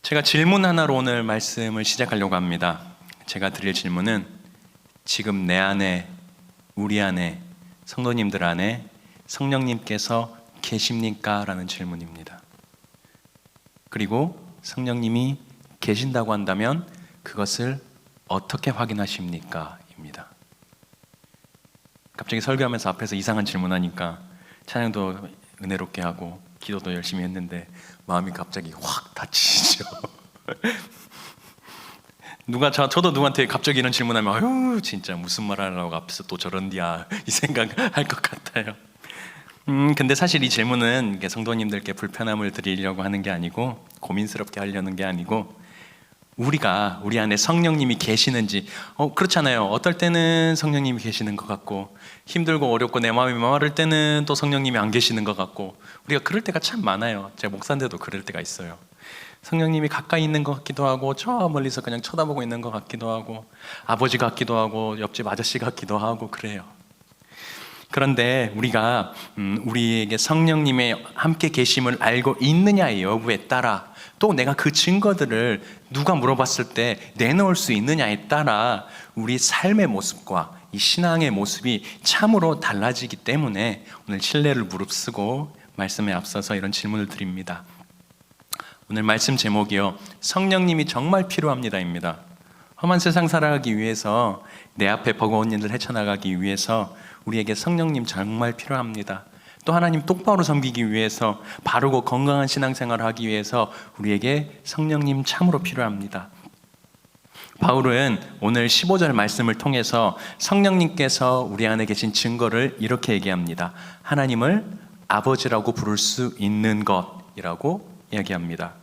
제가 질문 하나로 오늘 말씀을 시작하려고 합니다. 제가 드릴 질문은 지금 내 안에, 우리 안에, 성도님들 안에 성령님께서 계십니까? 라는 질문입니다. 그리고 성령님이 계신다고 한다면 그것을 어떻게 확인하십니까? 입니다. 갑자기 설교하면서 앞에서 이상한 질문하니까 찬양도 은혜롭게 하고 기도도 열심히 했는데 마음이 갑자기 확 다치시죠. 저도 누구한테 갑자기 이런 질문하면 아유 진짜 무슨 말 하려고 앞에서 또 저런디야 이 생각할 것 같아요. 근데 사실 이 질문은 성도님들께 불편함을 드리려고 하는 게 아니고 고민스럽게 하려는 게 아니고 우리가 우리 안에 성령님이 계시는지 그렇잖아요. 어떨 때는 성령님이 계시는 것 같고 힘들고 어렵고 내 마음이 마를 때는 또 성령님이 안 계시는 것 같고 우리가 그럴 때가 참 많아요. 제가 목사인데도 그럴 때가 있어요. 성령님이 가까이 있는 것 같기도 하고 저 멀리서 그냥 쳐다보고 있는 것 같기도 하고 아버지 같기도 하고 옆집 아저씨 같기도 하고 그래요. 그런데 우리가 우리에게 성령님의 함께 계심을 알고 있느냐의 여부에 따라 또 내가 그 증거들을 누가 물어봤을 때 내놓을 수 있느냐에 따라 우리 삶의 모습과 이 신앙의 모습이 참으로 달라지기 때문에 오늘 신뢰를 무릅쓰고 말씀에 앞서서 이런 질문을 드립니다. 오늘 말씀 제목이요, 성령님이 정말 필요합니다입니다. 험한 세상 살아가기 위해서 내 앞에 버거운 일을 헤쳐나가기 위해서 우리에게 성령님 정말 필요합니다. 또 하나님 똑바로 섬기기 위해서 바르고 건강한 신앙생활을 하기 위해서 우리에게 성령님 참으로 필요합니다. 바울은 오늘 15절 말씀을 통해서 성령님께서 우리 안에 계신 증거를 이렇게 얘기합니다. 하나님을 아버지라고 부를 수 있는 것이라고 이야기합니다.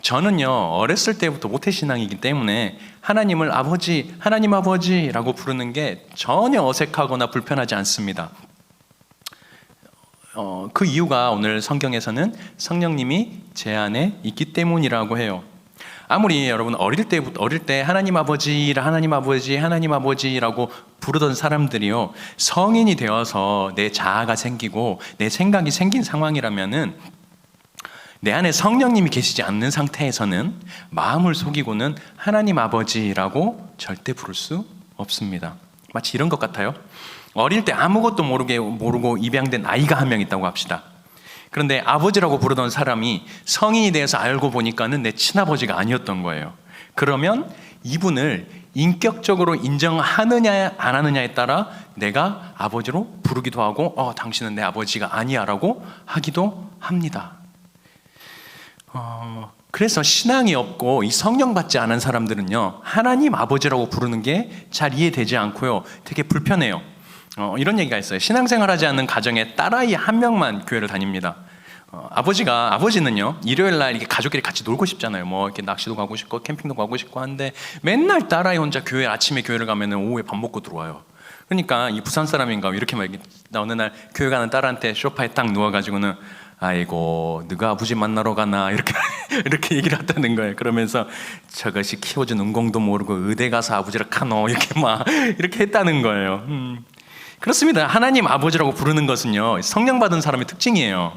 저는요 어렸을 때부터 모태신앙이기 때문에 하나님을 아버지, 하나님 아버지라고 부르는 게 전혀 어색하거나 불편하지 않습니다. 그 이유가 오늘 성경에서는 성령님이 제 안에 있기 때문이라고 해요. 아무리 여러분 어릴 때 하나님 아버지라 하나님 아버지, 하나님 아버지라고 부르던 사람들이요 성인이 되어서 내 자아가 생기고 내 생각이 생긴 상황이라면은 내 안에 성령님이 계시지 않는 상태에서는 마음을 속이고는 하나님 아버지라고 절대 부를 수 없습니다. 마치 이런 것 같아요. 어릴 때 아무것도 모르고 입양된 아이가 한 명 있다고 합시다. 그런데 아버지라고 부르던 사람이 성인이 되어서 알고 보니까는 내 친아버지가 아니었던 거예요. 그러면 이분을 인격적으로 인정하느냐 안 하느냐에 따라 내가 아버지로 부르기도 하고 당신은 내 아버지가 아니야 라고 하기도 합니다. 그래서 신앙이 없고 이 성령 받지 않은 사람들은요 하나님 아버지라고 부르는 게 잘 이해되지 않고요 되게 불편해요. 이런 얘기가 있어요. 신앙생활하지 않는 가정에 딸아이 한 명만 교회를 다닙니다. 아버지는요 일요일 날 이렇게 가족끼리 같이 놀고 싶잖아요. 뭐 이렇게 낚시도 가고 싶고 캠핑도 가고 싶고 한데 맨날 딸아이 혼자 아침에 교회를 가면은 오후에 밥 먹고 들어와요. 그러니까 이 부산 사람인가 이렇게 막 나 어느 날 교회 가는 딸한테 소파에 딱 누워가지고는 아이고 너가 아버지 만나러 가나 이렇게 얘기를 했다는 거예요. 그러면서 저것이 키워준 은공도 모르고 의대 가서 아버지라 카노 이렇게 했다는 거예요. 그렇습니다. 하나님 아버지라고 부르는 것은요 성령 받은 사람의 특징이에요.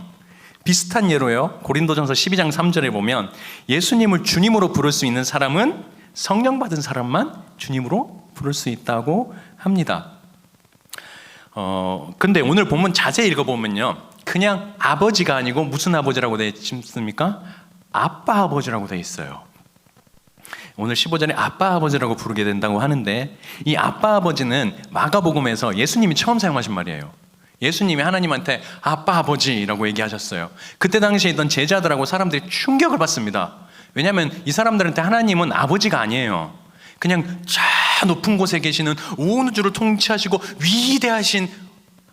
비슷한 예로요 고린도전서 12장 3절에 보면 예수님을 주님으로 부를 수 있는 사람은 성령 받은 사람만 주님으로 부를 수 있다고 합니다. 근데 오늘 본문 자세히 읽어보면요 그냥 아버지가 아니고 무슨 아버지라고 되어 있습니까? 아빠 아버지라고 되어 있어요. 오늘 15절에 아빠 아버지라고 부르게 된다고 하는데 이 아빠 아버지는 마가복음에서 예수님이 처음 사용하신 말이에요. 예수님이 하나님한테 아빠 아버지라고 얘기하셨어요. 그때 당시에 있던 제자들하고 사람들이 충격을 받습니다. 왜냐하면 이 사람들한테 하나님은 아버지가 아니에요. 그냥 저 높은 곳에 계시는 온 우주를 통치하시고 위대하신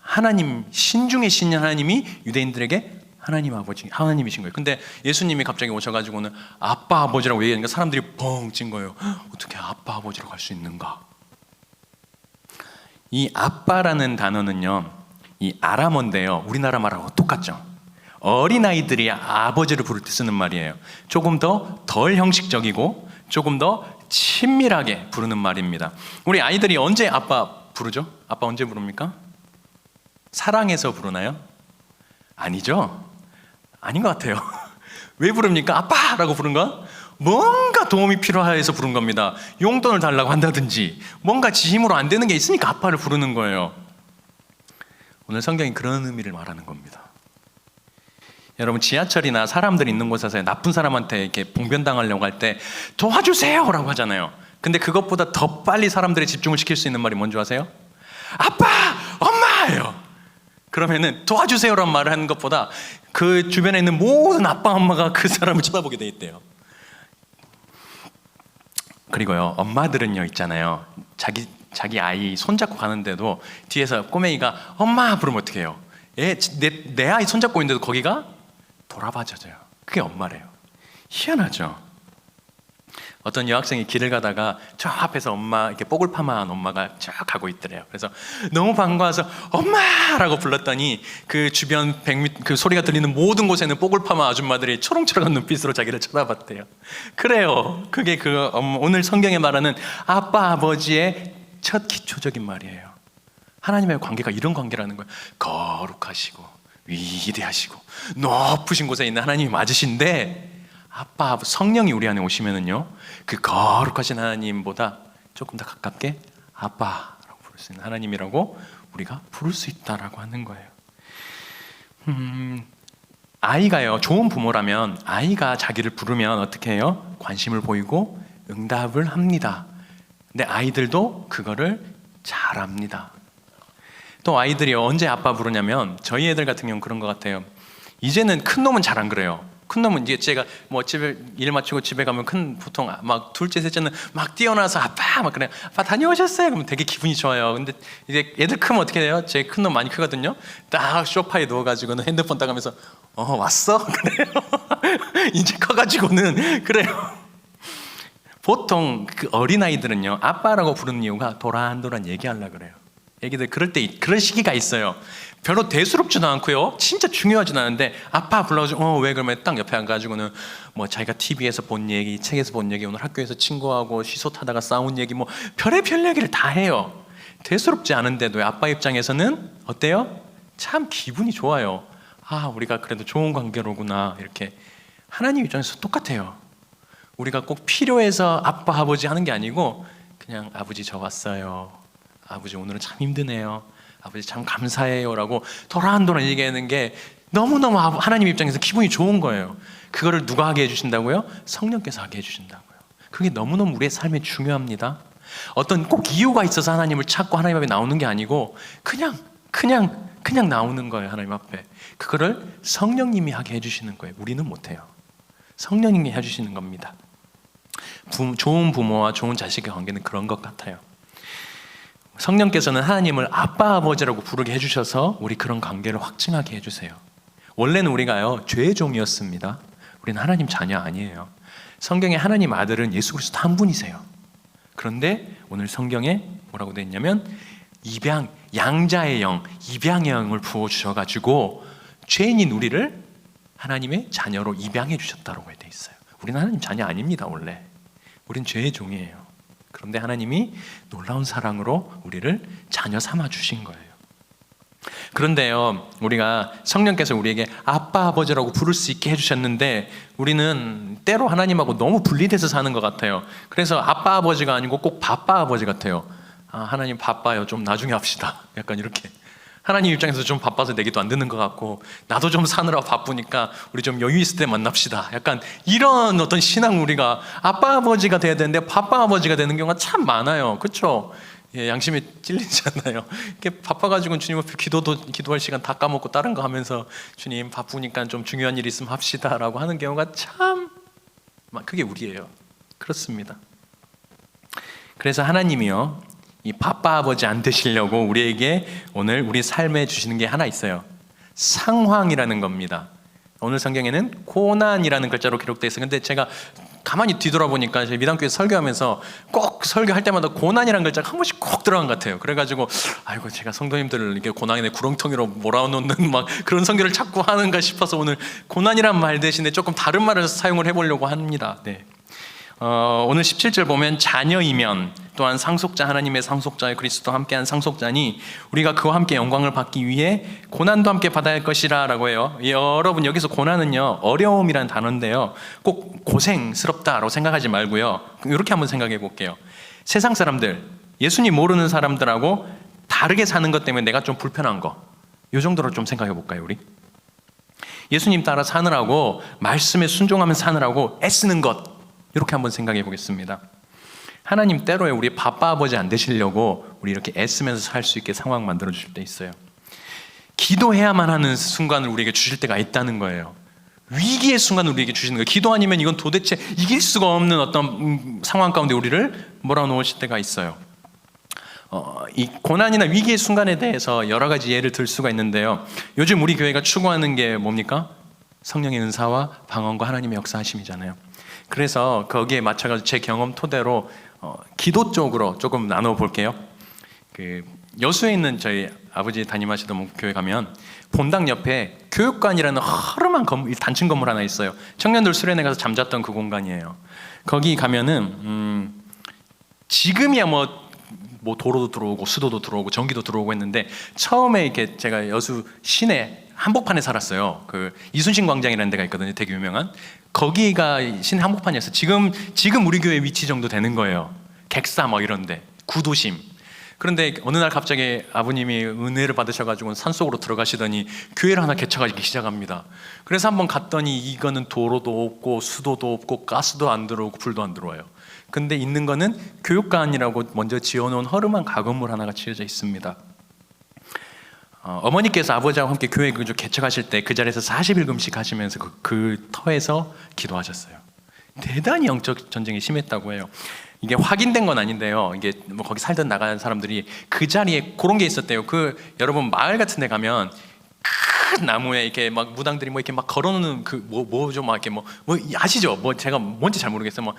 하나님, 신중의 신인 하나님이 유대인들에게 하나님 아버지, 하나님이신 거예요. 근데 예수님이 갑자기 오셔가지고는 아빠 아버지라고 얘기하니까 사람들이 뻥 찐 거예요. 어떻게 아빠 아버지라고 할 수 있는가? 이 아빠라는 단어는요, 이 아람어인데요, 우리나라 말하고 똑같죠. 어린아이들이 아버지를 부를 때 쓰는 말이에요. 조금 더 덜 형식적이고 조금 더 친밀하게 부르는 말입니다. 우리 아이들이 언제 아빠 부르죠? 아빠 언제 부릅니까? 사랑해서 부르나요? 아니죠? 아닌 것 같아요. 왜 부릅니까? 아빠라고 부른가? 뭔가 도움이 필요해서 부른 겁니다. 용돈을 달라고 한다든지 뭔가 지 힘으로 안 되는 게 있으니까 아빠를 부르는 거예요. 오늘 성경이 그런 의미를 말하는 겁니다. 여러분, 지하철이나 사람들 있는 곳에서 나쁜 사람한테 이렇게 봉변당하려고 할 때 도와주세요 라고 하잖아요. 근데 그것보다 더 빨리 사람들의 집중을 시킬 수 있는 말이 뭔지 아세요? 아빠! 엄마예요. 그러면은 도와주세요라는 말을 하는 것보다 그 주변에 있는 모든 아빠 엄마가 그 사람을 쳐다보게 돼 있대요. 그리고요, 엄마들은요 있잖아요, 자기 아이 손잡고 가는데도 뒤에서 꼬맹이가 엄마 부르면 어떻게 해요? 내 아이 손잡고 있는데도 거기가 돌아봐줘요. 그게 엄마래요. 희한하죠? 어떤 여학생이 길을 가다가 저 앞에서 엄마 이렇게 뽀글 파마한 엄마가 쫙 가고 있더래요. 그래서 너무 반가워서 엄마라고 불렀더니 그 주변 100m 그 소리가 들리는 모든 곳에는 뽀글 파마 아줌마들이 초롱초롱한 눈빛으로 자기를 쳐다봤대요. 그래요. 그게 오늘 성경에 말하는 아빠 아버지의 첫 기초적인 말이에요. 하나님의 관계가 이런 관계라는 거예요. 거룩하시고 위대하시고 높으신 곳에 있는 하나님이 맞으신데, 아빠 성령이 우리 안에 오시면은요, 그 거룩하신 하나님보다 조금 더 가깝게 아빠라고 부를 수 있는 하나님이라고 우리가 부를 수 있다라고 하는 거예요. 아이가요, 좋은 부모라면 아이가 자기를 부르면 어떻게 해요? 관심을 보이고 응답을 합니다. 근데 아이들도 그거를 잘합니다. 또 아이들이 언제 아빠 부르냐면, 저희 애들 같은 경우는 그런 것 같아요. 이제는 큰 놈은 잘 안 그래요. 큰 놈은 이제 제가 뭐 집에 일 마치고 집에 가면 보통 막 둘째 셋째는 막 뛰어나서 아빠 막 그래, 아빠 다녀오셨어요? 그러면 되게 기분이 좋아요. 근데 이제 애들 크면 어떻게 돼요? 제 큰 놈 많이 크거든요. 딱 소파에 누워가지고는 핸드폰 따가면서 왔어? 그래요. 이제 커가지고는 그래요. 보통 그 어린아이들은요, 아빠라고 부르는 이유가 도란도란 얘기하려고 그래요. 애기들 그럴 때 그런 시기가 있어요. 별로 대수롭지도 않고요, 진짜 중요하지도 않은데 아빠 불러가지고 왜 그러면 딱 옆에 앉아가지고는 뭐 자기가 TV에서 본 얘기, 책에서 본 얘기, 오늘 학교에서 친구하고 시소 타다가 싸운 얘기, 뭐 별의별 얘기를 다 해요. 대수롭지 않은데도 아빠 입장에서는 어때요? 참 기분이 좋아요. 우리가 그래도 좋은 관계로구나. 이렇게 하나님 입장에서 똑같아요. 우리가 꼭 필요해서 아빠 아버지 하는 게 아니고 그냥 아버지 저 왔어요, 아버지 오늘은 참 힘드네요, 아버지 참 감사해요 라고 도란도란 얘기하는 게 너무너무 하나님 입장에서 기분이 좋은 거예요. 그거를 누가 하게 해주신다고요? 성령께서 하게 해주신다고요. 그게 너무너무 우리의 삶에 중요합니다. 어떤 꼭 이유가 있어서 하나님을 찾고 하나님 앞에 나오는 게 아니고 그냥 나오는 거예요. 하나님 앞에 그거를 성령님이 하게 해주시는 거예요. 우리는 못해요. 성령님이 해주시는 겁니다. 좋은 부모와 좋은 자식의 관계는 그런 것 같아요. 성령께서는 하나님을 아빠 아버지라고 부르게 해주셔서 우리 그런 관계를 확증하게 해주세요. 원래는 우리가요, 죄의 종이었습니다. 우리는 하나님 자녀 아니에요. 성경에 하나님 아들은 예수 그리스도 한 분이세요. 그런데 오늘 성경에 뭐라고 되어 있냐면 양자의 영, 입양의 영을 부어주셔가지고 죄인인 우리를 하나님의 자녀로 입양해 주셨다고 되어 있어요. 우리는 하나님 자녀 아닙니다. 원래 우린 죄의 종이에요. 그런데 하나님이 놀라운 사랑으로 우리를 자녀 삼아 주신 거예요. 그런데요, 우리가 성령께서 우리에게 아빠 아버지라고 부를 수 있게 해주셨는데 우리는 때로 하나님하고 너무 분리돼서 사는 것 같아요. 그래서 아빠 아버지가 아니고 꼭 바빠 아버지 같아요. 하나님 바빠요, 좀 나중에 합시다. 약간 이렇게. 하나님 입장에서 좀 바빠서 내기도 안 듣는 것 같고, 나도 좀 사느라 바쁘니까 우리 좀 여유 있을 때 만납시다. 약간 이런 어떤 신앙, 우리가 아빠 아버지가 돼야 되는데 바빠 아버지가 되는 경우가 참 많아요. 그렇죠? 예, 양심에 찔리잖아요. 이렇게 바빠가지고 주님 앞에 기도할 시간 다 까먹고 다른 거 하면서 주님 바쁘니까 좀 중요한 일 있으면 합시다라고 하는 경우가 참, 그게 우리예요. 그렇습니다. 그래서 하나님이요, 이 바빠 아버지 안 되시려고 우리에게 오늘 우리 삶에 주시는 게 하나 있어요. 상황이라는 겁니다. 오늘 성경에는 고난이라는 글자로 기록되어 있어요. 근데 제가 가만히 뒤돌아보니까 저희 미담교회 설교하면서 꼭 설교할 때마다 고난이라는 글자가 한 번씩 꼭 들어간 것 같아요. 그래가지고 아이고, 제가 성도님들을 이렇게 고난의 구렁텅이로 몰아놓는 막 그런 설교를 자꾸 하는가 싶어서 오늘 고난이란 말 대신에 조금 다른 말을 사용을 해보려고 합니다. 네. 오늘 17절 보면 자녀이면 또한 상속자, 하나님의 상속자의 그리스도와 함께한 상속자니 우리가 그와 함께 영광을 받기 위해 고난도 함께 받아야 할 것이라 라고 해요. 여러분, 여기서 고난은요, 어려움이라는 단어인데요, 꼭 고생스럽다라고 생각하지 말고요, 이렇게 한번 생각해 볼게요. 세상 사람들, 예수님 모르는 사람들하고 다르게 사는 것 때문에 내가 좀 불편한 거, 이 정도로 좀 생각해 볼까요? 우리 예수님 따라 사느라고, 말씀에 순종하면 사느라고 애쓰는 것, 이렇게 한번 생각해 보겠습니다. 하나님 때로에 우리 바빠 아버지 안 되시려고 우리 이렇게 애쓰면서 살 수 있게 상황 만들어 주실 때 있어요. 기도해야만 하는 순간을 우리에게 주실 때가 있다는 거예요. 위기의 순간을 우리에게 주시는 거예요. 기도 아니면 이건 도대체 이길 수가 없는 어떤 상황 가운데 우리를 몰아놓으실 때가 있어요. 이 고난이나 위기의 순간에 대해서 여러 가지 예를 들 수가 있는데요, 요즘 우리 교회가 추구하는 게 뭡니까? 성령의 은사와 방언과 하나님의 역사하심이잖아요. 그래서 거기에 맞춰서 제 경험 토대로 기도 쪽으로 조금 나눠볼게요. 여수에 있는 저희 아버지 담임하시던 교회 가면 본당 옆에 교육관이라는 허름한 단층 건물 하나 있어요. 청년들 수련회 가서 잠잤던 그 공간이에요. 거기 가면은 지금이야 뭐 도로도 들어오고 수도도 들어오고 전기도 들어오고 했는데, 처음에 이렇게 제가 여수 시내 한복판에 살았어요. 그 이순신 광장이라는 데가 있거든요. 되게 유명한. 거기가 시내 한복판이었어요. 지금 우리 교회 위치 정도 되는 거예요. 객사 이런데, 구도심. 그런데 어느 날 갑자기 아버님이 은혜를 받으셔가지고 산속으로 들어가시더니 교회를 하나 개척하기 시작합니다. 그래서 한번 갔더니 이거는 도로도 없고 수도도 없고 가스도 안 들어오고 불도 안 들어와요. 근데 있는 거는 교육관이라고 먼저 지어놓은 허름한 가건물 하나가 지어져 있습니다. 어머니께서 아버지와 함께 교회 개척하실 때 그 자리에서 40일 금식 하시면서 그 터에서 기도하셨어요. 대단히 영적 전쟁이 심했다고 해요. 이게 확인된 건 아닌데요, 이게 거기 살던 나간 사람들이 그 자리에 그런 게 있었대요. 여러분 마을 같은 데 가면 큰 나무에 이렇게 막 무당들이 이렇게 막 걸어놓는 뭐죠, 막 이렇게 아시죠? 제가 뭔지 잘 모르겠어요.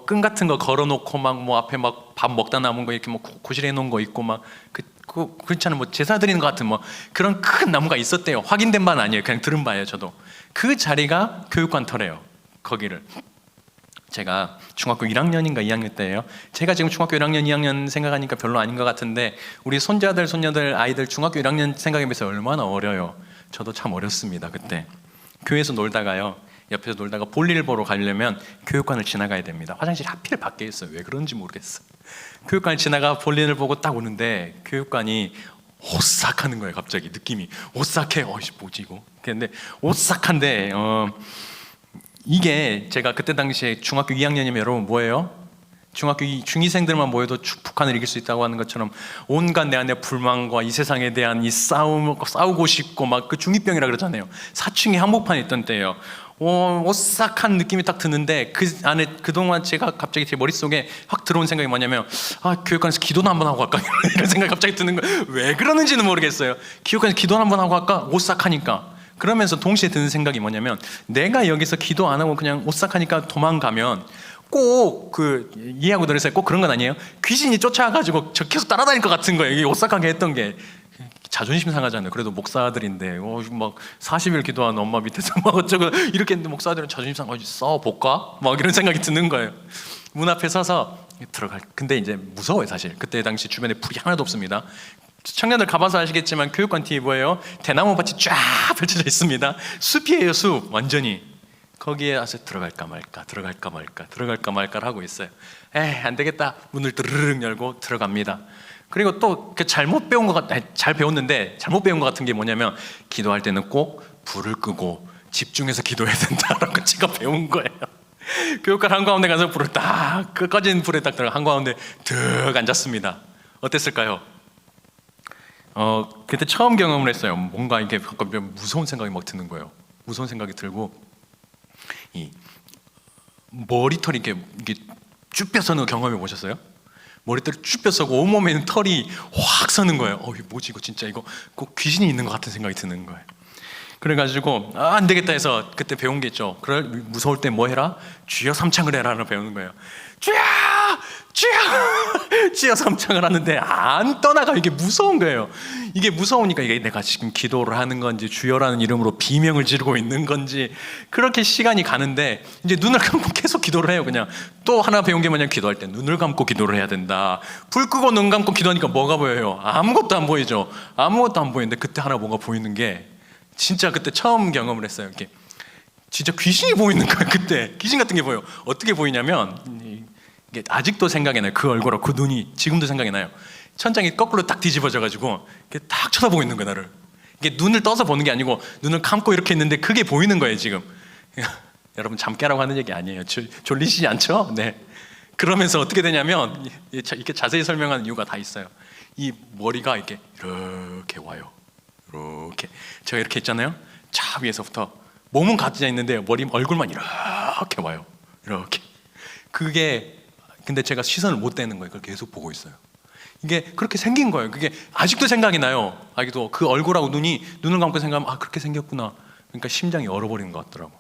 끈 같은 거 걸어놓고 앞에 밥 먹다 남은 거 이렇게 고실해 놓은 거 있고 그렇잖아요. 제사 드리는 것 같은 그런 큰 나무가 있었대요. 확인된 바는 아니에요. 그냥 들은 바예요. 저도 그 자리가 교육관 터래요. 거기를 제가 중학교 1학년인가 2학년 때예요. 제가 지금 중학교 1학년 2학년 생각하니까 별로 아닌 것 같은데, 우리 손자들 손녀들 아이들 중학교 1학년 생각해 보세요. 얼마나 어려요. 저도 참 어렸습니다. 그때 교회에서 놀다가요, 옆에서 놀다가 볼일 보러 가려면 교육관을 지나가야 됩니다. 화장실이 하필 밖에 있어요. 왜 그런지 모르겠어요. 교육관을 지나가 볼일을 보고 딱 오는데 교육관이 오싹하는 거예요. 갑자기 느낌이 오싹해. 뭐지 이거? 근데 오싹한데 이게 제가 그때 당시에 중학교 2학년이면 여러분 뭐예요? 중학교 중이생들만 모여도 북한을 이길 수 있다고 하는 것처럼 온갖 내 안에 불만과 이 세상에 대한 이 싸우고 싶고 그 중2병이라 그러잖아요. 사춘기 한복판에 있던 때예요. 오싹한 느낌이 딱 드는데, 그 안에 그동안 제가 갑자기 제 머릿속에 확 들어온 생각이 뭐냐면, 교육관에서 기도나 한번 하고 갈까? 이런 생각이 갑자기 드는 거예요. 왜 그러는지는 모르겠어요. 교육관에서 기도나 한번 하고 갈까? 오싹하니까. 그러면서 동시에 드는 생각이 뭐냐면, 내가 여기서 기도 안 하고 그냥 오싹하니까 도망가면 꼭 이해하고 들으세요. 꼭 그런 건 아니에요. 귀신이 쫓아가지고 저 계속 따라다닐 것 같은 거예요. 이게 오싹하게 했던 게. 자존심 상하잖아요. 그래도 목사들인데 40일 기도하는 엄마 밑에서 어쩌고 이렇게 했는데, 목사들은 자존심 상하지, 싸워볼까? 이런 생각이 드는 거예요. 문 앞에 서서 근데 이제 무서워요. 사실 그때 당시 주변에 불이 하나도 없습니다. 청년들 가봐서 아시겠지만 교육관 뒤에 뭐예요? 대나무 밭이 쫙 펼쳐져 있습니다. 숲이에요. 숲. 완전히. 거기에 와서 들어갈까 말까 하고 있어요. 안 되겠다. 문을 드르륵 열고 들어갑니다. 그리고 또 잘못 배운 것 같다. 잘 배웠는데 잘못 배운 것 같은 게 뭐냐면, 기도할 때는 꼭 불을 끄고 집중해서 기도해야 된다라고 제가 배운 거예요. 교육관 한가운데 가서 불을 딱, 꺼진 불에 딱 들어가 한가운데 득 앉았습니다. 어땠을까요? 그때 처음 경험을 했어요. 뭔가 이렇게 무서운 생각이 드는 거예요. 무서운 생각이 들고, 이 머리털이 이렇게 쭉 펴서는 경험해 보셨어요? 머리털이 쭉 펴서고 온몸에 있는 털이 확 서는 거예요. 이거 뭐지? 이거 진짜 이거 꼭 귀신이 있는 것 같은 생각이 드는 거예요. 그래가지고 안 되겠다 해서 그때 배운 게 있죠. 무서울 때 뭐 해라? 주여 삼창을 해라를 배우는 거예요. 주여 삼창을 하는데 안 떠나가. 이게 무서운 거예요. 이게 무서우니까 이게 내가 지금 기도를 하는 건지 주여라는 이름으로 비명을 지르고 있는 건지 그렇게 시간이 가는데 이제 눈을 감고 계속 기도를 해요. 그냥 또 하나 배운 게 뭐냐면 기도할 때 눈을 감고 기도를 해야 된다. 불 끄고 눈 감고 기도하니까 뭐가 보여요? 아무것도 안 보이죠. 아무것도 안 보이는데 그때 하나 뭔가 보이는 게 진짜 그때 처음 경험을 했어요. 이렇게 진짜 귀신이 보이는 거예요. 그때 귀신 같은 게 보여요. 어떻게 보이냐면 이게 아직도 생각이 나요. 그 얼굴하고 그 눈이 지금도 생각이 나요. 천장이 거꾸로 딱 뒤집어져가지고 이렇게 딱 쳐다보고 있는 거예요. 나를. 이게 눈을 떠서 보는 게 아니고 눈을 감고 이렇게 있는데 그게 보이는 거예요. 지금. 여러분 잠 깨라고 하는 얘기 아니에요. 졸리시지 않죠? 네. 그러면서 어떻게 되냐면 이렇게 자세히 설명하는 이유가 다 있어요. 이 머리가 이렇게 와요. 이렇게 제가 이렇게 있잖아요. 자 위에서부터 몸은 가져져 있는데 얼굴만 이렇게 와요. 이렇게. 그게 근데 제가 시선을 못 떼는 거예요. 그걸 계속 보고 있어요. 이게 그렇게 생긴 거예요. 그게 아직도 생각이 나요. 아직도 그 얼굴하고 눈을 감고 생각하면 그렇게 생겼구나. 그러니까 심장이 얼어버리는 것 같더라고.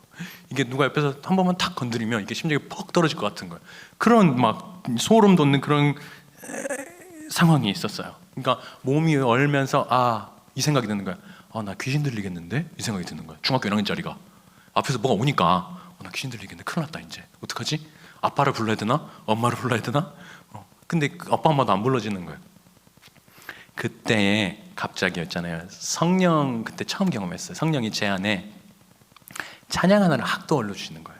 이게 누가 옆에서 한 번만 탁 건드리면 이게 심장이 퍽 떨어질 것 같은 거예요. 그런 막 소름 돋는 그런 상황이 있었어요. 그러니까 몸이 얼면서 이 생각이 드는 거야. 나 귀신 들리겠는데? 이 생각이 드는 거야. 중학교 1학년짜리가 앞에서 뭐가 오니까 나 귀신 들리겠는데 큰일 났다 이제. 어떡하지? 아빠를 불러야 되나? 엄마를 불러야 되나? 근데 아빠 엄마도 안 불러지는 거예요. 그때 갑자기였잖아요. 성령 그때 처음 경험했어요. 성령이 제 안에 찬양 하나를 확 떠올려 주시는 거예요.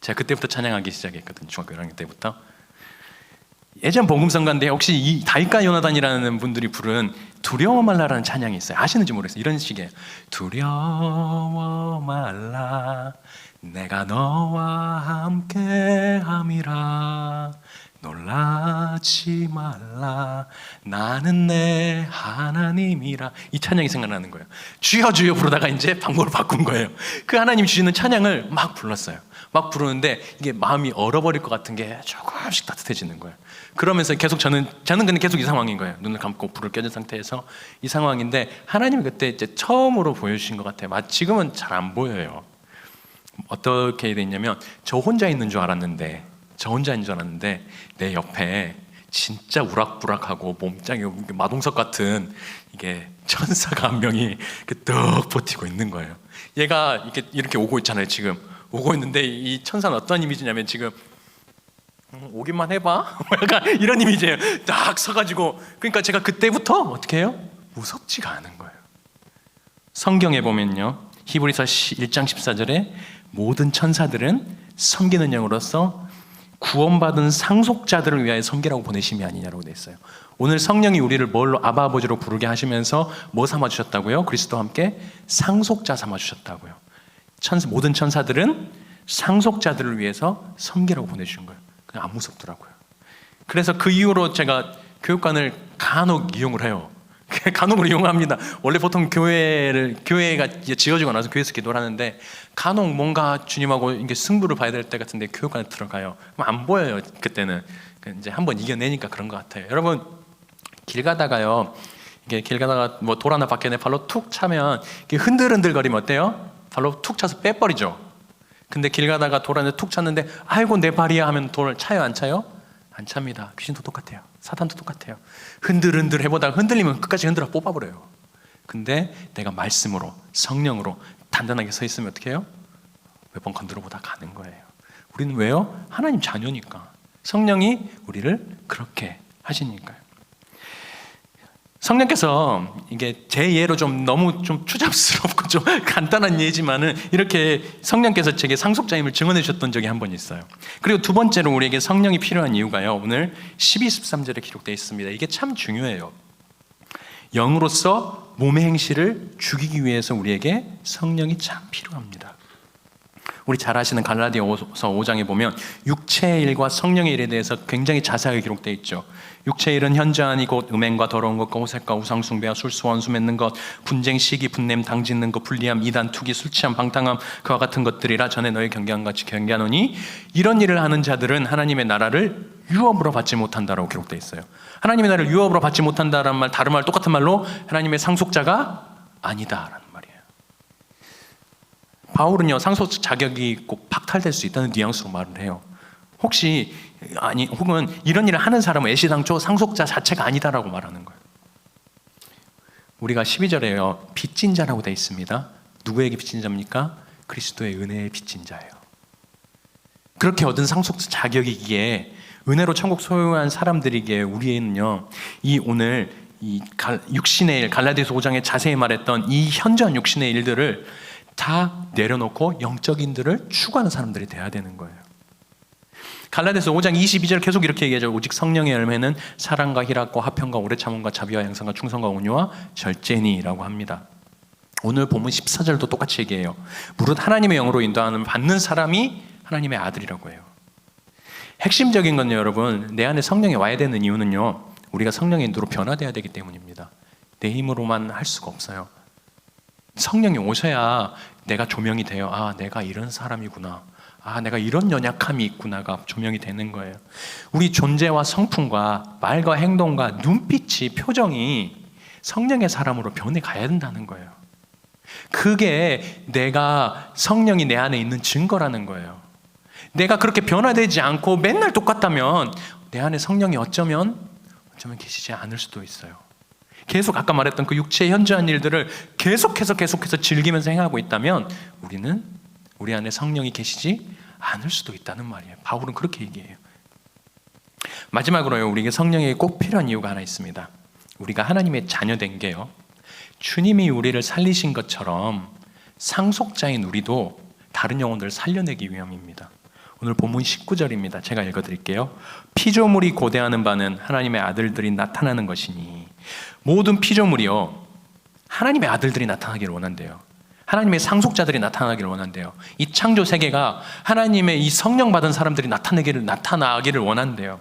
제가 그때부터 찬양하기 시작했거든요. 중학교 1학년 때부터. 예전 복음성가인데 혹시 이 다윗과 요나단이라는 분들이 부른 두려워 말라라는 찬양이 있어요. 아시는지 모르겠어요. 이런 식이에요. 두려워 말라 내가 너와 함께 함이라 놀라지 말라 나는 내 하나님이라. 이 찬양이 생각나는 거예요. 주여 주여 부르다가 이제 방법을 바꾼 거예요. 그 하나님이 주시는 찬양을 막 불렀어요. 막 부르는데 이게 마음이 얼어버릴 것 같은 게 조금씩 따뜻해지는 거예요. 그러면서 계속 저는 근데 계속 이 상황인 거예요. 눈을 감고 불을 껴진 상태에서 이 상황인데 하나님이 그때 이제 처음으로 보여주신 것 같아요. 지금은 잘 안 보여요. 어떻게 됐냐면 저 혼자 있는 줄 알았는데 내 옆에 진짜 우락부락하고 몸짱이 마동석 같은 이게 천사가 한 명이 떡 버티고 있는 거예요. 얘가 이렇게 오고 있잖아요. 지금 오고 있는데 이 천사는 어떤 이미지냐면 지금 오기만 해봐 약간 이런 이미지예요. 딱 서가지고. 그러니까 제가 그때부터 어떻게 해요? 무섭지가 않은 거예요. 성경에 보면요 히브리서 1장 14절에 모든 천사들은 섬기는 영으로서 구원받은 상속자들을 위하여 섬기라고 보내심이 아니냐라고 돼 있어요. 오늘 성령이 우리를 뭘로 아바 아버지로 부르게 하시면서 뭐 삼아주셨다고요? 그리스도와 함께 상속자 삼아주셨다고요. 모든 천사들은 상속자들을 위해서 섬기라고 보내주신 거예요. 그냥 안 무섭더라고요. 그래서 그 이후로 제가 교육관을 간혹 이용을 해요. 간혹으로 이용합니다. 원래 보통 교회가 지어지고 나서 교회에서 기도를 하는데 간혹 뭔가 주님하고 이게 승부를 봐야 될 때 같은데 교육관에 들어가요. 그럼 안 보여요. 그때는 이제 한번 이겨내니까 그런 것 같아요. 여러분 길 가다가요. 이게 길 가다가 뭐 돌 하나 밖에 내 발로 툭 차면 흔들흔들거리면 어때요? 발로 툭 차서 빼버리죠. 근데 길 가다가 돌 안에 툭 찼는데 아이고 내 발이야 하면 돌을 차요 안 차요? 안 찹니다. 귀신도 똑같아요. 사탄도 똑같아요. 흔들흔들 해보다가 흔들리면 끝까지 흔들어 뽑아버려요. 근데 내가 말씀으로 성령으로 단단하게 서 있으면 어떻게 해요? 몇 번 건드려보다 가는 거예요. 우리는 왜요? 하나님 자녀니까. 성령이 우리를 그렇게 하시니까요. 성령께서 이게 제 예로 좀 너무 좀 추잡스럽고 좀 간단한 예지만은 이렇게 성령께서 제게 상속자임을 증언해 주셨던 적이 한 번 있어요. 그리고 두 번째로 우리에게 성령이 필요한 이유가요. 오늘 12, 13절에 기록되어 있습니다. 이게 참 중요해요. 영으로서 몸의 행실을 죽이기 위해서 우리에게 성령이 참 필요합니다. 우리 잘 아시는 갈라디아서 5장에 보면 육체의 일과 성령의 일에 대해서 굉장히 자세하게 기록되어 있죠. 육체의 일은 현저하니 곧 음행과 더러운 것과 호색과 우상숭배와 술수 원수 맺는 것, 분쟁, 시기, 분냄, 당짓는 것, 불리함, 이단, 투기, 술 취함, 방탕함 그와 같은 것들이라 전에 너희 경계한 같이 경계하노니 이런 일을 하는 자들은 하나님의 나라를 유업으로 받지 못한다라고 기록되어 있어요. 하나님의 나라를 유업으로 받지 못한다라는 말, 다른 말 똑같은 말로 하나님의 상속자가 아니다라는 말이에요. 바울은요 상속 자격이 꼭 박탈될 수 있다는 뉘앙스로 말을 해요. 혹은 이런 일을 하는 사람은 애시당초 상속자 자체가 아니다라고 말하는 거예요. 우리가 12절에요. 빚진 자라고 되어 있습니다. 누구에게 빚진 자입니까? 그리스도의 은혜에 빚진 자예요. 그렇게 얻은 상속자 자격이기에 은혜로 천국 소유한 사람들에게 우리는요, 이 오늘 이 육신의 일, 갈라디아서 5장에 자세히 말했던 이 현저한 육신의 일들을 다 내려놓고 영적인 들을 추구하는 사람들이 돼야 되는 거예요. 갈라디아서 5장 22절 계속 이렇게 얘기하죠. 오직 성령의 열매는 사랑과 희락과 화평과 오래 참음과 자비와 양선과 충성과 온유와 절제니라고 합니다. 오늘 본문 14절도 똑같이 얘기해요. 무릇 하나님의 영으로 인도하는 받는 사람이 하나님의 아들이라고 해요. 핵심적인 건요, 여러분, 내 안에 성령이 와야 되는 이유는요, 우리가 성령의 인도로 변화돼야 되기 때문입니다. 내 힘으로만 할 수가 없어요. 성령이 오셔야 내가 조명이 돼요. 아, 내가 이런 사람이구나. 아, 내가 이런 연약함이 있구나가 조명이 되는 거예요. 우리 존재와 성품과 말과 행동과 눈빛이, 표정이 성령의 사람으로 변해가야 된다는 거예요. 그게 내가 성령이 내 안에 있는 증거라는 거예요. 내가 그렇게 변화되지 않고 맨날 똑같다면 내 안에 성령이 어쩌면 계시지 않을 수도 있어요. 계속 아까 말했던 그 육체의 현저한 일들을 계속해서 즐기면서 행하고 있다면 우리는 우리 안에 성령이 계시지 않을 수도 있다는 말이에요. 바울은 그렇게 얘기해요. 마지막으로요, 우리에게 성령이 꼭 필요한 이유가 하나 있습니다. 우리가 하나님의 자녀된 게요, 주님이 우리를 살리신 것처럼 상속자인 우리도 다른 영혼들을 살려내기 위함입니다. 오늘 본문 19절입니다. 제가 읽어드릴게요. 피조물이 고대하는 바는 하나님의 아들들이 나타나는 것이니 모든 피조물이요 하나님의 아들들이 나타나기를 원한대요. 하나님의 상속자들이 나타나기를 원한대요. 이 창조 세계가 하나님의 이 성령 받은 사람들이 나타나기를 원한대요.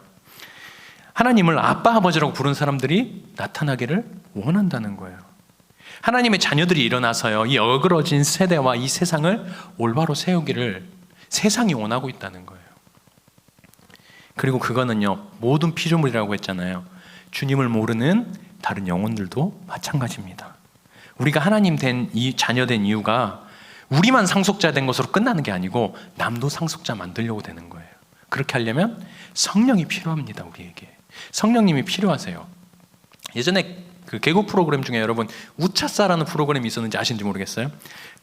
하나님을 아빠 아버지라고 부르는 사람들이 나타나기를 원한다는 거예요. 하나님의 자녀들이 일어나서요, 이 어그러진 세대와 이 세상을 올바로 세우기를 세상이 원하고 있다는 거예요. 그리고 그거는요, 모든 피조물이라고 했잖아요. 주님을 모르는 다른 영혼들도 마찬가지입니다. 우리가 하나님 된 자녀된 이유가 우리만 상속자 된 것으로 끝나는 게 아니고 남도 상속자 만들려고 되는 거예요. 그렇게 하려면 성령이 필요합니다. 우리에게 성령님이 필요하세요. 예전에 그 개그 프로그램 중에 여러분 우차싸라는 프로그램이 있었는지 아시는지 모르겠어요.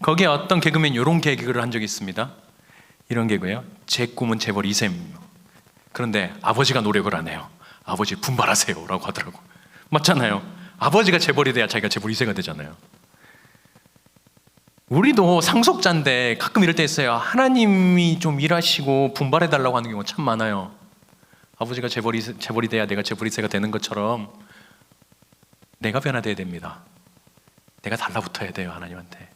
거기에 어떤 개그맨이 이런 개그를 한 적이 있습니다. 이런 개그예요. 제 꿈은 재벌 2세. 그런데 아버지가 노력을 안 해요. 아버지 분발하세요 라고 하더라고. 맞잖아요. 아버지가 재벌이 돼야 자기가 재벌 2세가 되잖아요. 우리도 상속자인데 가끔 이럴 때 있어요. 하나님이 좀 일하시고 분발해달라고 하는 경우가 참 많아요. 아버지가 재벌이 돼야 내가 재벌 2세가 되는 것처럼 내가 변화돼야 됩니다. 내가 달라붙어야 돼요, 하나님한테.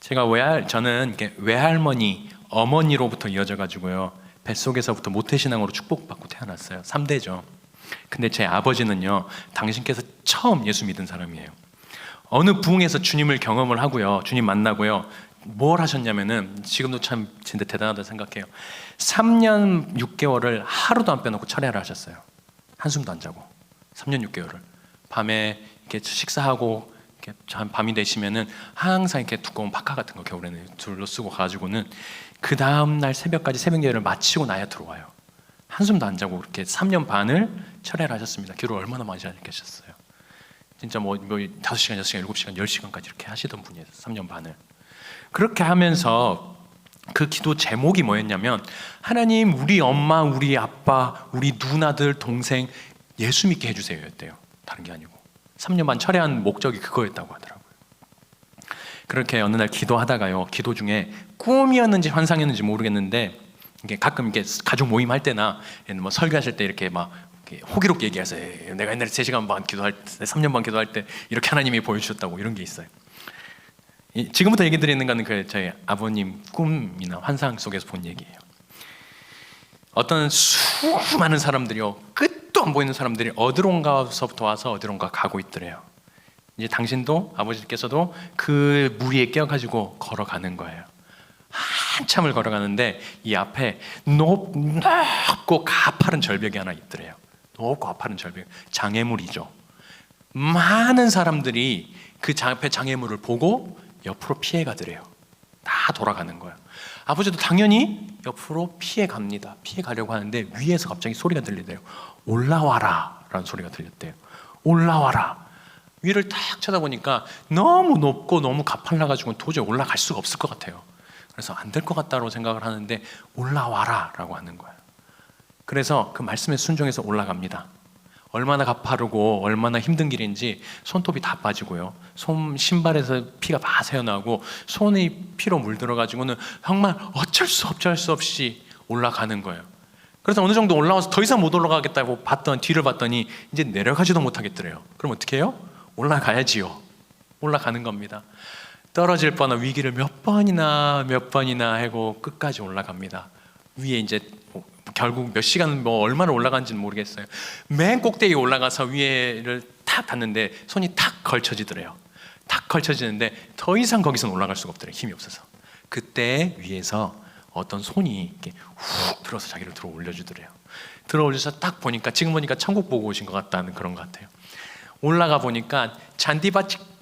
제가 저는 외할머니, 어머니로부터 이어져가지고요, 뱃속에서부터 모태신앙으로 축복받고 태어났어요. 3대죠. 근데 제 아버지는요, 당신께서 처음 예수 믿은 사람이에요. 어느 부흥에서 주님을 경험을 하고요, 주님 만나고요, 뭘 하셨냐면은, 지금도 참 진짜 대단하다고 생각해요. 3년 6개월을 하루도 안 빼놓고 철야를 하셨어요. 한숨도 안 자고 3년 6개월을 밤에 이렇게 식사하고 이렇게 밤이 되시면은 항상 이렇게 두꺼운 파카 같은 거 겨울에는 둘러 쓰고 가지고는 그 다음 날 새벽까지 새벽 예배를 마치고 나야 들어와요. 한숨도 안 자고 그렇게 3년 반을 철야를 하셨습니다. 기도를 얼마나 많이 하셨어요. 진짜 뭐 5시간, 6시간, 7시간, 10시간까지 이렇게 하시던 분이에요. 3년 반을. 그렇게 하면서 그 기도 제목이 뭐였냐면, 하나님 우리 엄마, 우리 아빠, 우리 누나들, 동생 예수 믿게 해주세요 였대요. 다른 게 아니고 3년 반 철회한 목적이 그거였다고 하더라고요. 그렇게 어느 날 기도하다가요, 기도 중에 꿈이었는지 환상이었는지 모르겠는데, 이게 가끔 이렇게 가족 모임 할 때나 뭐 설교하실 때 이렇게 막 이렇게 호기롭게 얘기하세요. 내가 옛날에 3시간 반 기도할 때, 3년 반 기도할 때 이렇게 하나님이 보여주셨다고, 이런 게 있어요. 지금부터 얘기 드리는 거는 저희 아버님 꿈이나 환상 속에서 본 얘기예요. 어떤 수많은 사람들이요, 끝도 안 보이는 사람들이 어디론가서부터 와서 어디론가 가고 있더래요. 이제 당신도, 아버지께서도 그 무리에 껴가지고 걸어가는 거예요. 한참을 걸어가는데 이 앞에 높고 가파른 절벽이 하나 있더래요. 높고 가파른 절벽, 장애물이죠. 많은 사람들이 그 앞에 장애물을 보고 옆으로 피해가더래요. 다 돌아가는 거예요. 아버지도 당연히 옆으로 피해갑니다. 피해가려고 하는데 위에서 갑자기 소리가 들리대요. 올라와라 라는 소리가 들렸대요. 올라와라. 위를 딱 쳐다보니까 너무 높고 너무 가팔라가지고 도저히 올라갈 수가 없을 것 같아요. 그래서 안 될 것 같다고 생각을 하는데 올라와라 라고 하는 거예요. 그래서 그 말씀에 순종해서 올라갑니다. 얼마나 가파르고 얼마나 힘든 길인지 손톱이 다 빠지고요, 신발에서 피가 다 새어나오고 손이 피로 물들어가지고는 정말 어쩔 수 없이 올라가는 거예요. 그래서 어느 정도 올라와서 더 이상 못 올라가겠다고 뒤를 봤더니 이제 내려가지도 못하겠더래요. 그럼 어떻게 해요? 올라가야지요. 올라가는 겁니다. 떨어질 뻔한 위기를 몇 번이나 하고 끝까지 올라갑니다. 위에 이제 결국 몇 시간 얼마나 올라간지는 모르겠어요. 맨 꼭대기에 올라가서 위에를 탁 봤는데 손이 탁 걸쳐지더래요. 탁 걸쳐지는데 더 이상 거기서는 올라갈 수가 없더래요. 힘이 없어서. 그때 위에서 어떤 손이 이렇게 훅 들어서 자기를 들어 올려주더래요. 들어 올려서 딱 보니까, 지금 보니까 천국 보고 오신 것 같다는 그런 것 같아요. 올라가 보니까 잔디밭이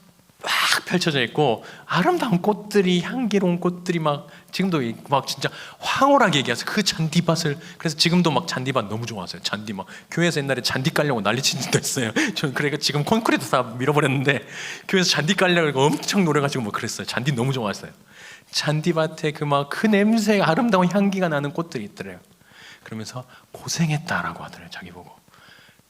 막 펼쳐져 있고 아름다운 꽃들이, 향기로운 꽃들이 막 지금도 막 진짜 황홀하게 얘기하세요. 그 잔디밭을. 그래서 지금도 막 잔디밭 너무 좋아하세요. 잔디 막 교회에서 옛날에 잔디 깔려고 난리친 적도 있어요. 저는 그러니까 지금 콘크리트 다 밀어버렸는데 교회에서 잔디 깔려고 엄청 노래가지고 뭐 그랬어요. 잔디 너무 좋아했어요. 잔디밭에 그 냄새, 아름다운 향기가 나는 꽃들이 있더래요. 그러면서 고생했다라고 하더래요, 자기 보고.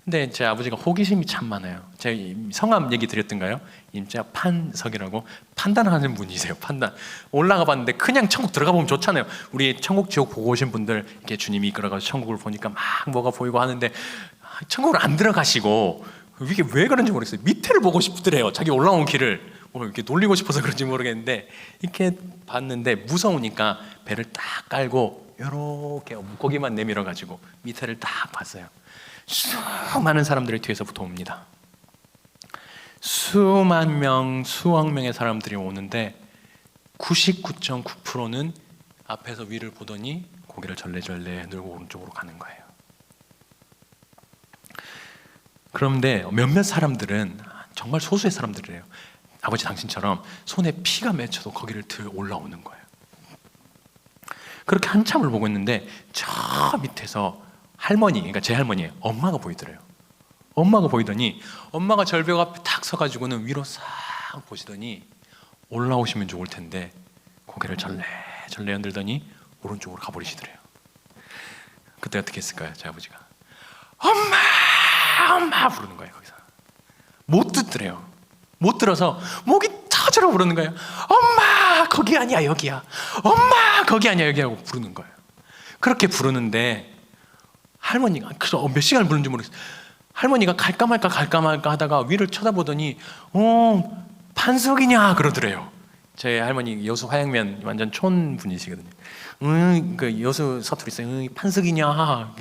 근데 제 아버지가 호기심이 참 많아요. 제가 성함 얘기 드렸던가요? 임자 판석이라고, 판단하는 분이세요. 판단. 올라가 봤는데 그냥 천국 들어가 보면 좋잖아요. 우리 천국 지옥 보고 오신 분들 이렇게 주님이 이끌어가서 천국을 보니까 막 뭐가 보이고 하는데 천국을 안 들어가시고, 이게 왜 그런지 모르겠어요. 밑에를 보고 싶더래요. 자기 올라온 길을 이렇게 놀리고 싶어서 그런지 모르겠는데 이렇게 봤는데 무서우니까 배를 딱 깔고 이렇게 물고기만 내밀어 가지고 밑에를 딱 봤어요. 수많은 사람들이 뒤에서부터 옵니다. 수만 명, 수억 명의 사람들이 오는데 99.9%는 앞에서 위를 보더니 고개를 절레절레 들고 오른쪽으로 가는 거예요. 그런데 몇몇 사람들은, 정말 소수의 사람들이에요, 아버지 당신처럼 손에 피가 맺혀도 거기를 올라오는 거예요. 그렇게 한참을 보고 있는데 저 밑에서 할머니, 그러니까 제 할머니예요, 엄마가 보이더래요. 엄마가 보이더니 엄마가 절벽 앞에 탁 서가지고는 위로 싹 보시더니 올라오시면 좋을 텐데 고개를 절레절레 흔들더니 오른쪽으로 가버리시더래요. 그때 어떻게 했을까요? 제 아버지가 엄마 부르는 거예요. 거기서 못 듣더래요. 못 들어서 목이 터져라 부르는 거예요. 엄마 거기 아니야 여기야, 엄마 거기 아니야 여기야 하고 부르는 거예요. 그렇게 부르는데 할머니가 몇 시간을 부르는지 모르겠어요. 할머니가 갈까 말까 하다가 위를 쳐다보더니 판석이냐 그러더래요. 제 할머니 여수 화양면 완전 촌 분이시거든요. 그 여수 사투리 있어요. 판석이냐,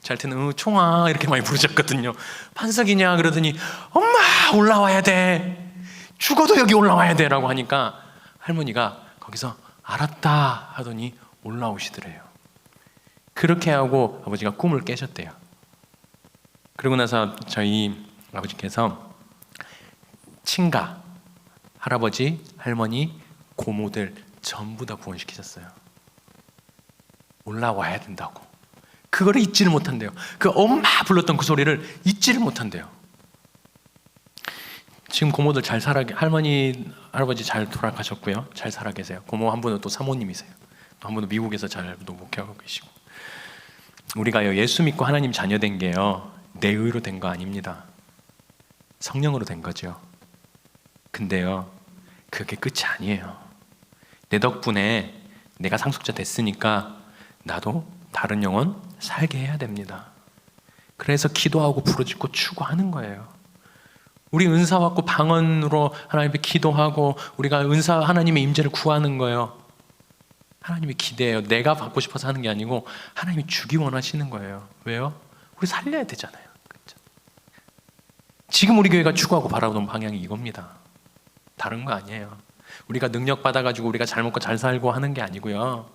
잘 때는 총아 이렇게 많이 부르셨거든요. 판석이냐 그러더니 엄마 올라와야 돼, 죽어도 여기 올라와야 돼 라고 하니까 할머니가 거기서 알았다 하더니 올라오시더래요. 그렇게 하고 아버지가 꿈을 깨셨대요. 그러고 나서 저희 아버지께서 친가, 할아버지, 할머니, 고모들 전부 다 구원시키셨어요. 올라와야 된다고. 그거를 잊지를 못한대요. 그 엄마 불렀던 그 소리를 잊지를 못한대요. 지금 고모들 잘 살아, 할머니, 할아버지 잘 돌아가셨고요. 잘 살아 계세요. 고모 한 분은 또 사모님이세요. 또 한 분은 미국에서 잘 목회하고 계시고. 우리가요, 예수 믿고 하나님 자녀 된 게요, 내 의로 된 거 아닙니다. 성령으로 된 거죠. 근데요, 그게 끝이 아니에요. 내 덕분에 내가 상속자 됐으니까 나도 다른 영혼 살게 해야 됩니다. 그래서 기도하고 부르짖고 추구하는 거예요. 우리 은사 받고 방언으로 하나님께 기도하고 우리가 은사, 하나님의 임재를 구하는 거예요. 하나님이 기대해요. 내가 받고 싶어서 하는 게 아니고 하나님이 주기 원하시는 거예요. 왜요? 우리 살려야 되잖아요. 그렇죠? 지금 우리 교회가 추구하고 바라보는 방향이 이겁니다. 다른 거 아니에요. 우리가 능력 받아가지고 우리가 잘 먹고 잘 살고 하는 게 아니고요.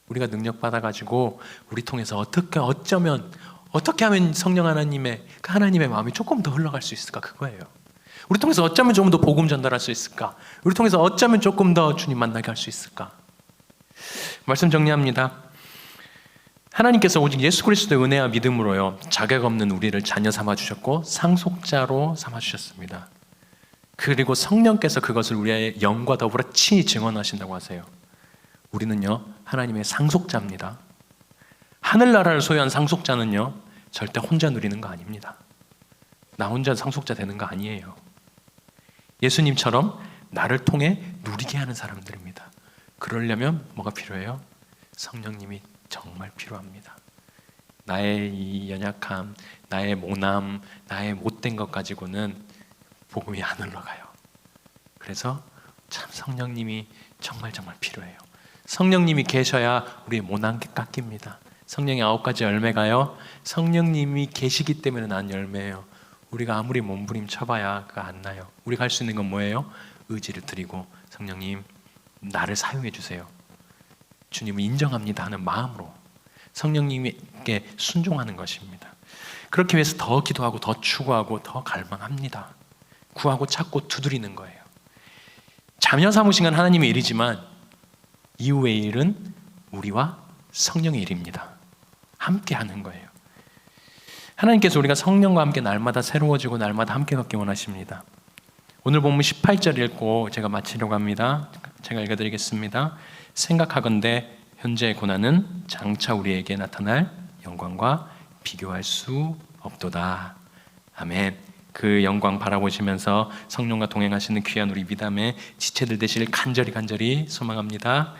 우리가 능력 받아가지고 우리 통해서 어떻게 하면 성령 하나님의 그 하나님의 마음이 조금 더 흘러갈 수 있을까, 그거예요. 우리 통해서 어쩌면 좀 더 복음 전달할 수 있을까? 우리 통해서 어쩌면 조금 더 주님 만나게 할 수 있을까? 말씀 정리합니다. 하나님께서 오직 예수 그리스도의 은혜와 믿음으로요, 자격 없는 우리를 자녀 삼아 주셨고 상속자로 삼아 주셨습니다. 그리고 성령께서 그것을 우리의 영과 더불어 친히 증언하신다고 하세요. 우리는요, 하나님의 상속자입니다. 하늘나라를 소유한 상속자는요, 절대 혼자 누리는 거 아닙니다. 나 혼자 상속자 되는 거 아니에요. 예수님처럼 나를 통해 누리게 하는 사람들입니다. 그러려면 뭐가 필요해요? 성령님이 정말 필요합니다. 나의 이 연약함, 나의 모남, 나의 못된 것 가지고는 복음이 안 흘러가요. 그래서 참 성령님이 정말 필요해요. 성령님이 계셔야 우리의 모난 게 깎입니다. 성령의 9가지 열매가요, 성령님이 계시기 때문에 난 열매예요. 우리가 아무리 몸부림 쳐봐야 그거 안 나요. 우리가 할 수 있는 건 뭐예요? 의지를 드리고 성령님 나를 사용해 주세요. 주님을 인정합니다 하는 마음으로 성령님께 순종하는 것입니다. 그렇게 위해서 더 기도하고 더 추구하고 더 갈망합니다. 구하고 찾고 두드리는 거예요. 자녀 삼으신 건 하나님의 일이지만 이후의 일은 우리와 성령의 일입니다. 함께 하는 거예요. 하나님께서 우리가 성령과 함께 날마다 새로워지고 날마다 함께 걷기 원하십니다. 오늘 본문 18절 읽고 제가 마치려고 합니다. 제가 읽어드리겠습니다. 생각하건대 현재의 고난은 장차 우리에게 나타날 영광과 비교할 수 없도다. 아멘. 그 영광 바라보시면서 성령과 동행하시는 귀한 우리 미담의 지체들 되시길 간절히 소망합니다.